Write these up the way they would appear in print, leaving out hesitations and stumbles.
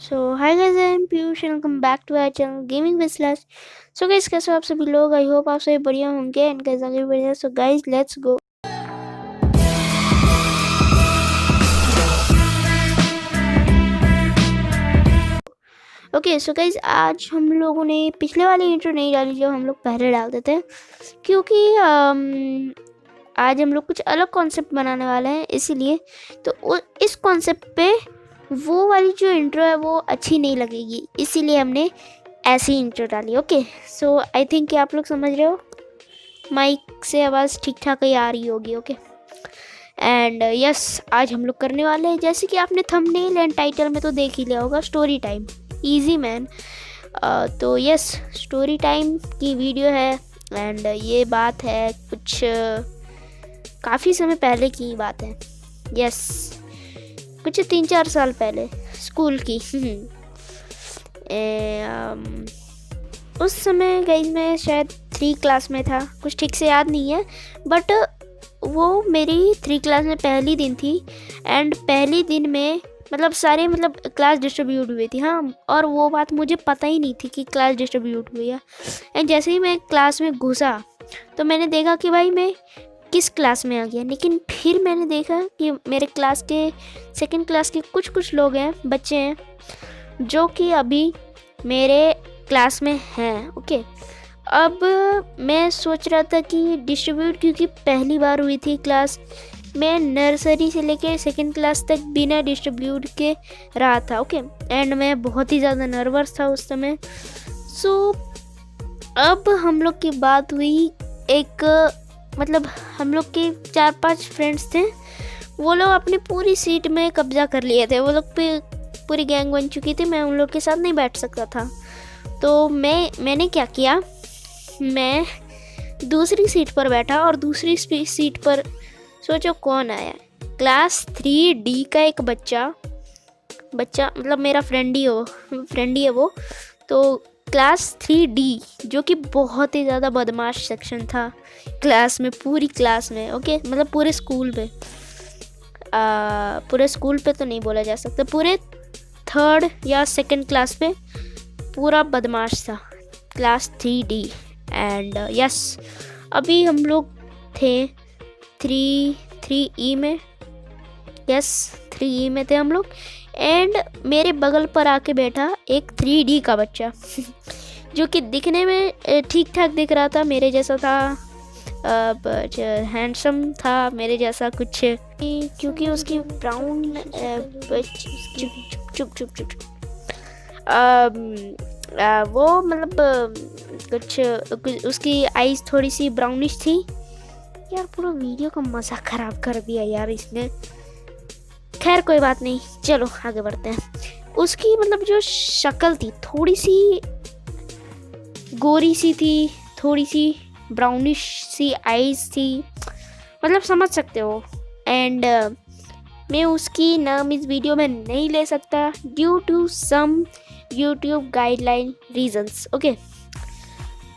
So hi guys, I am Piyush and welcome back to our channel gaming with slash. So guys, कैसे हो आप सभी लोग? I hope आप सभी बढ़िया होंगे एंड गाइस आगे भी बढ़िया। So guys, let's go. Okay so guys, आज हम लोगों ने पिछले वाली इंट्रो नहीं डाली जो हम लोग पहले डालते थे, क्योंकि आज हम लोग कुछ अलग कॉन्सेप्ट बनाने वाले हैं, इसीलिए तो इस कॉन्सेप्ट पे वो वाली जो इंट्रो है वो अच्छी नहीं लगेगी, इसीलिए हमने ऐसी इंट्रो डाली। ओके सो आई थिंक कि आप लोग समझ रहे हो, माइक से आवाज़ ठीक ठाक ही आ रही होगी। ओके एंड यस, आज हम लोग करने वाले हैं, जैसे कि आपने थंबनेल एंड टाइटल में तो देख ही लिया होगा, स्टोरी टाइम। Easy man. तो यस, स्टोरी टाइम की वीडियो है एंड ये बात है कुछ काफ़ी समय पहले की बात है। यस, कुछ 3-4 साल पहले स्कूल की। उस समय गाइस मैं शायद 3 क्लास में था, कुछ ठीक से याद नहीं है, बट वो मेरी 3 क्लास में पहली दिन थी एंड पहली दिन में मतलब सारे क्लास डिस्ट्रीब्यूट हुई थी। हाँ, और वो बात मुझे पता ही नहीं थी कि क्लास डिस्ट्रीब्यूट हुई है। एंड जैसे ही मैं क्लास में घुसा तो मैंने देखा कि भाई मैं किस क्लास में आ गया, लेकिन फिर मैंने देखा कि मेरे क्लास के सेकंड क्लास के कुछ लोग हैं, बच्चे हैं जो कि अभी मेरे क्लास में हैं। ओके, अब मैं सोच रहा था कि डिस्ट्रीब्यूट, क्योंकि पहली बार हुई थी क्लास, मैं नर्सरी से लेके सेकंड क्लास तक बिना डिस्ट्रीब्यूट के रहा था। ओके एंड मैं बहुत ही ज़्यादा नर्वस था उस समय। सो अब हम लोग की बात हुई, एक हम लोग के 4-5 फ्रेंड्स थे, वो लोग अपनी पूरी सीट में कब्जा कर लिए थे। वो लोग पे पूरी गैंग बन चुकी थी, मैं उन लोग के साथ नहीं बैठ सकता था। तो मैंने क्या किया, मैं दूसरी सीट पर बैठा और दूसरी सीट पर सोचो कौन आया, क्लास 3D का एक बच्चा मेरा फ्रेंड ही है वो। तो क्लास 3D जो कि बहुत ही ज़्यादा बदमाश सेक्शन था क्लास में, पूरी क्लास में। ओके पूरे स्कूल पे, पूरे स्कूल पे तो नहीं बोला जा सकता, पूरे 3rd या 2nd क्लास पे पूरा बदमाश था क्लास 3D। एंड यस, अभी हम लोग थे 3E में। यस, 3E में थे हम लोग एंड मेरे बगल पर आके बैठा एक 3D का बच्चा जो कि दिखने में ठीक ठाक दिख रहा था, मेरे जैसा था, हैंडसम था मेरे जैसा कुछ, क्योंकि उसकी ब्राउन चुप वो कुछ उसकी आईज थोड़ी सी ब्राउनिश थी। यार पूरा वीडियो का मज़ा ख़राब कर दिया यार इसने। खैर कोई बात नहीं, चलो आगे बढ़ते हैं। उसकी जो शक्ल थी थोड़ी सी गोरी सी थी, थोड़ी सी ब्राउनिश सी आईज थी, समझ सकते हो। एंड मैं उसकी नाम इस वीडियो में नहीं ले सकता due to some YouTube guideline reasons. Okay,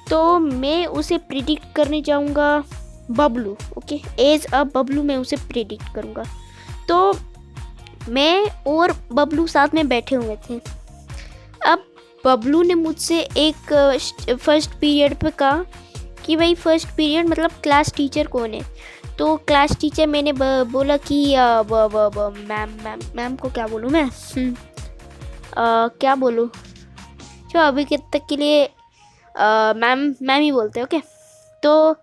तो मैं उसे प्रिडिक्ट करने चाहूँगा Bablu. Okay, as a Bablu मैं उसे प्रिडिक्ट करूँगा। तो मैं और बबलू साथ में बैठे हुए थे। अब बबलू ने मुझसे एक फर्स्ट पीरियड पे कहा कि भाई फर्स्ट पीरियड क्लास टीचर कौन है। तो क्लास टीचर मैंने बोला कि मैम को क्या बोलूँ मैं, क्या बोलूँ, जो अभी तक के लिए मैम ही बोलते हैं। ओके, तो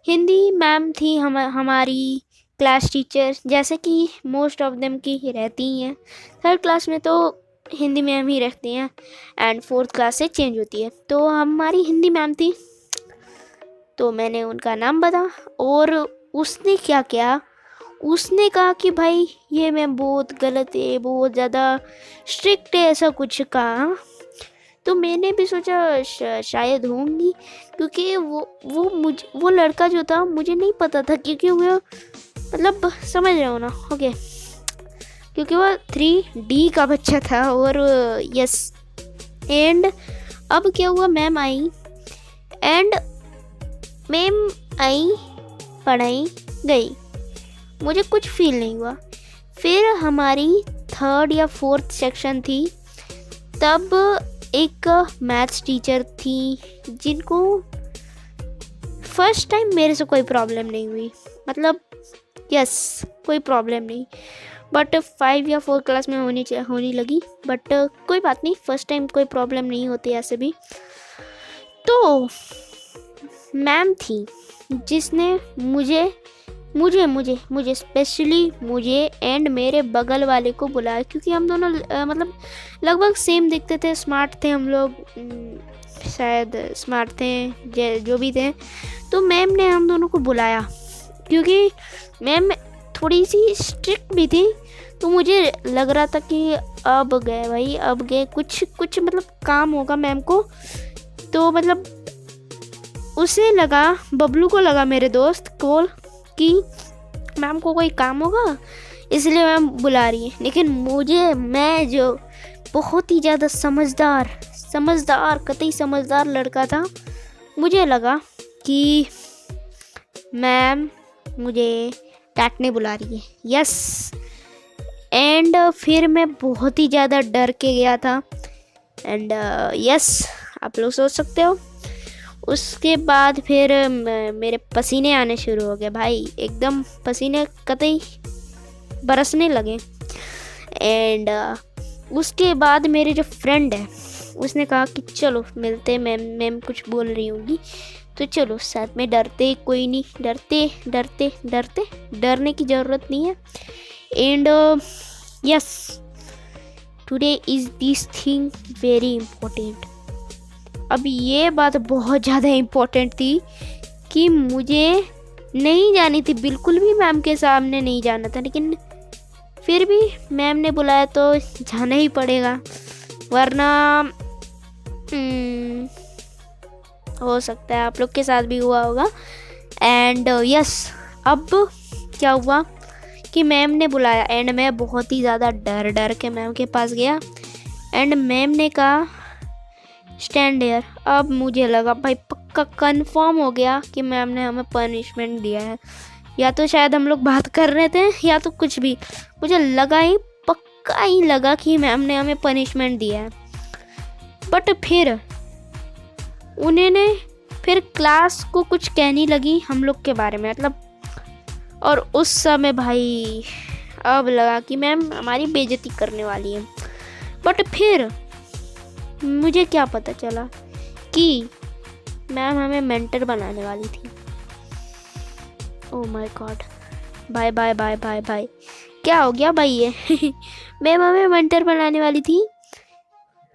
हिंदी मैम थी हमारी क्लास टीचर, जैसे कि मोस्ट ऑफ देम की ही रहती ही हैं। 3rd क्लास में तो हिंदी मैम ही रहती हैं एंड 4th क्लास से चेंज होती है। तो हमारी हिंदी मैम थी, तो मैंने उनका नाम बताया और उसने क्या किया, उसने कहा कि भाई ये मैम बहुत गलत है, बहुत ज़्यादा स्ट्रिक्ट है, ऐसा कुछ कहा। तो मैंने भी सोचा शायद होंगी, क्योंकि वो लड़का जो था मुझे नहीं पता था, क्योंकि वो समझ रहे हो ना। ओके, क्योंकि वो 3D का बच्चा था। और यस, एंड अब क्या हुआ, मैम आई पढ़ाई गई, मुझे कुछ फील नहीं हुआ। फिर हमारी 3rd या 4th सेक्शन थी, तब एक मैथ्स टीचर थी जिनको फर्स्ट टाइम मेरे से कोई प्रॉब्लम नहीं हुई, मतलब यस कोई प्रॉब्लम नहीं, बट 5 या 4 क्लास में होने लगी, बट कोई बात नहीं, फर्स्ट टाइम कोई प्रॉब्लम नहीं होती ऐसे भी। तो मैम थी जिसने मुझे स्पेशली मुझे एंड मेरे बगल वाले को बुलाया, क्योंकि हम दोनों मतलब लगभग सेम दिखते थे, स्मार्ट थे हम लोग, शायद स्मार्ट थे जो भी थे। तो मैम ने हम दोनों को बुलाया, क्योंकि मैम थोड़ी सी स्ट्रिक्ट भी थी, तो मुझे लग रहा था कि अब गए भाई, अब गए, कुछ मतलब काम होगा मैम को। तो मतलब उसे लगा, बबलू को लगा, मेरे दोस्त को, कि मैम को कोई काम होगा इसलिए मैम बुला रही है। लेकिन मैं जो बहुत ही ज़्यादा समझदार कतई समझदार लड़का था, मुझे लगा कि मैम मुझे डांटने बुला रही है, यस। एंड फिर मैं बहुत ही ज़्यादा डर के गया था, एंड यस आप लोग सोच सकते हो। उसके बाद फिर मेरे पसीने आने शुरू हो गए भाई, एकदम पसीने कतई बरसने लगे। एंड उसके बाद मेरे जो फ्रेंड है उसने कहा कि चलो मिलते, मैम कुछ बोल रही होंगी तो चलो साथ में, डरते कोई नहीं, डरते डरने की ज़रूरत नहीं है। And yes today is this thing very important. अब ये बात बहुत ज़्यादा इम्पोर्टेंट थी कि मुझे नहीं जानी थी, बिल्कुल भी मैम के सामने नहीं जाना था, लेकिन फिर भी मैम ने बुलाया तो जाना ही पड़ेगा, वरना हो सकता है आप लोग के साथ भी हुआ होगा। एंड यस अब क्या हुआ कि मैम ने बुलाया, एंड मैं बहुत ही ज़्यादा डर के मैम के पास गया, एंड मैम ने कहा स्टैंड हियर। अब मुझे लगा भाई पक्का कंफर्म हो गया कि मैम ने हमें पनिशमेंट दिया है, या तो शायद हम लोग बात कर रहे थे या तो कुछ भी, मुझे लगा ही, पक्का ही लगा कि मैम ने हमें पनिशमेंट दिया है। बट फिर उन्होंने फिर क्लास को कुछ कहने लगी हम लोग के बारे में, मतलब, और उस समय भाई अब लगा कि मैम हमारी बेइज्जती करने वाली है। बट फिर मुझे क्या पता चला कि मैम हमें मेंटर बनाने वाली थी। Oh my God, bye bye bye bye bye, क्या हो गया भाई ये मैम हमें मेंटर बनाने वाली थी,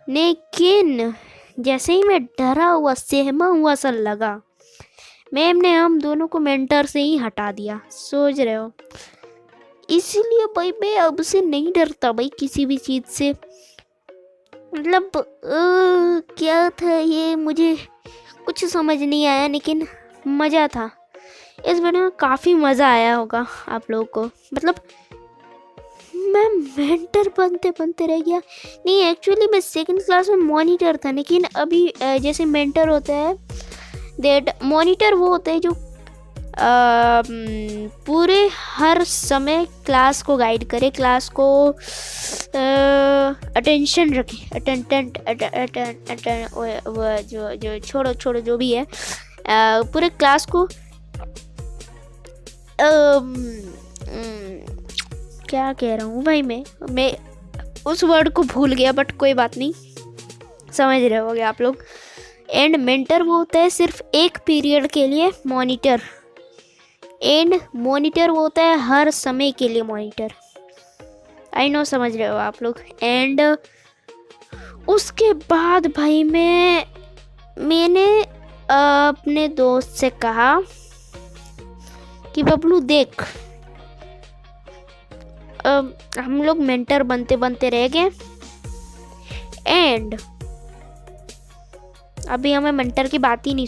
लेकिन जैसे ही मैं डरा हुआ सहमा हुआ सा लगा, मैम ने हम दोनों को मेंटर से ही हटा दिया। सोच रहे हो, इसीलिए भाई मैं अब से नहीं डरता भाई किसी भी चीज़ से। मतलब क्या था ये, मुझे कुछ समझ नहीं आया, लेकिन मज़ा था। इस वीडियो में काफ़ी मज़ा आया होगा आप लोगों को। मतलब मैं मेंटर बनते रह गया। नहीं, एक्चुअली मैं सेकंड क्लास में मॉनिटर था, लेकिन अभी जैसे मेंटर होता है, दैट मॉनिटर वो होता है जो पूरे हर समय क्लास को गाइड करे, क्लास को अटेंशन रखे, जो छोड़ो जो भी है, पूरे क्लास को क्या कह रहा हूँ भाई, मैं उस वर्ड को भूल गया, बट कोई बात नहीं, समझ रहे होगे आप लोग। एंड मेंटर वो होता है सिर्फ एक पीरियड के लिए मॉनिटर, एंड मॉनिटर वो होता है हर समय के लिए मॉनिटर। आई नो, समझ रहे हो आप लोग। एंड उसके बाद भाई मैंने अपने दोस्त से कहा कि बबलू देख, हम लोग मेंटर बनते रह गए, एंड अभी हमें मेंटर की बात ही नहीं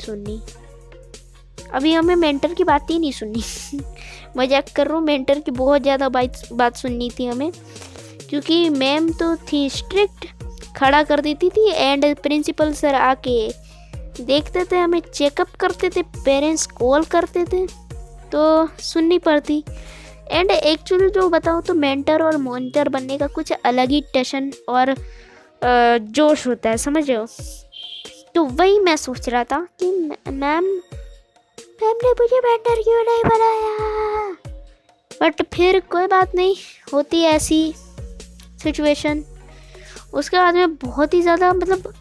सुननी, मजाक कर रहा हूँ, मेंटर की बहुत ज़्यादा बात सुननी थी हमें, क्योंकि मैम तो थी स्ट्रिक्ट, खड़ा कर देती थी, एंड प्रिंसिपल सर आके देखते थे, हमें चेकअप करते थे, पेरेंट्स कॉल करते थे, तो सुननी पड़ती। एंड एक्चुअली जो बताओ तो मेंटर और मॉनिटर बनने का कुछ अलग ही टेंशन और जोश होता है, समझ रहे हो। तो वही मैं सोच रहा था कि मैम ने मुझे मेंटर क्यों नहीं बनाया, बट फिर कोई बात नहीं, होती है ऐसी सिचुएशन। उसके बाद में बहुत ही ज़्यादा मतलब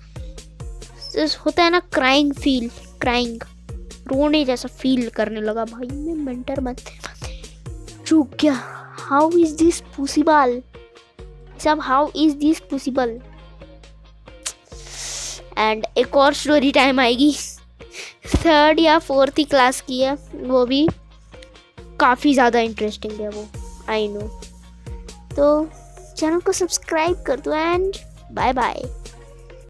होता है ना क्राइंग रोने जैसा फील करने लगा। भाई मैं मेंटर बनते चूक गया, हाउ इज दिस पॉसिबल सब, how is this possible. And एक और स्टोरी टाइम आएगी, 3rd या 4th क्लास की है, वो भी काफ़ी ज़्यादा इंटरेस्टिंग है वो, आई नो। तो चैनल को सब्सक्राइब कर दो एंड बाय बाय।